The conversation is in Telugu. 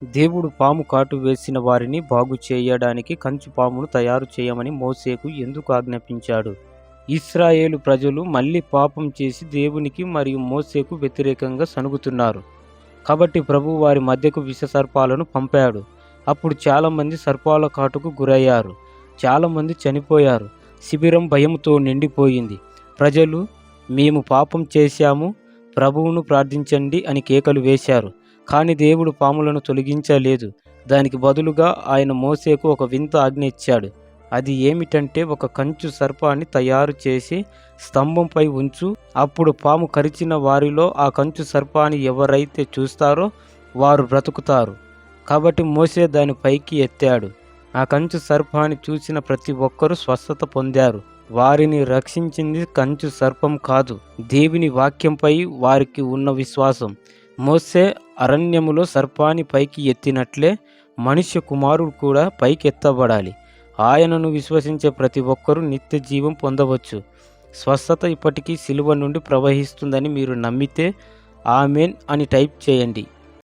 దేవుడు పాము కాటు వేసిన వారిని బాగు చేయడానికి కంచు పామును తయారు చేయమని మోసేకు ఎందుకు ఆజ్ఞాపించాడు? ఇశ్రాయేలు ప్రజలు మళ్ళీ పాపం చేసి దేవునికి మరియు మోసేకు వ్యతిరేకంగా సణుగుతున్నారు. కాబట్టి ప్రభువు వారి మధ్యకు విషసర్పాలను పంపాడు. అప్పుడు చాలామంది సర్పాల కాటుకు గురయ్యారు. చాలామంది చనిపోయారు. శిబిరం భయంతో నిండిపోయింది. ప్రజలు, మేము పాపం చేశాము, ప్రభువును ప్రార్థించండి అని కేకలు వేశారు. కానీ దేవుడు పాములను తొలగించలేదు. దానికి బదులుగా ఆయన మోసేకు ఒక వింత ఆజ్ఞ ఇచ్చాడు. అది ఏమిటంటే, ఒక కంచు సర్పాన్ని తయారు చేసి స్తంభంపై ఉంచు. అప్పుడు పాము కరిచిన వారిలో ఆ కంచు సర్పాన్ని ఎవరైతే చూస్తారో వారు బ్రతుకుతారు. కాబట్టి మోసే దాని పైకి ఎత్తాడు. ఆ కంచు సర్పాన్ని చూసిన ప్రతి ఒక్కరూ స్వస్థత పొందారు. వారిని రక్షించింది కంచు సర్పం కాదు, దేవుని వాక్యంపై వారికి ఉన్న విశ్వాసం. మోసే అరణ్యములో సర్పాన్ని పైకి ఎత్తినట్లే మనుష్య కుమారుడు కూడా పైకి ఎత్తబడాలి. ఆయనను విశ్వసించే ప్రతి ఒక్కరూ నిత్య జీవం పొందవచ్చు. స్వస్థత ఇప్పటికీ సిలువ నుండి ప్రవహిస్తుందని మీరు నమ్మితే ఆమెన్ అని టైప్ చేయండి.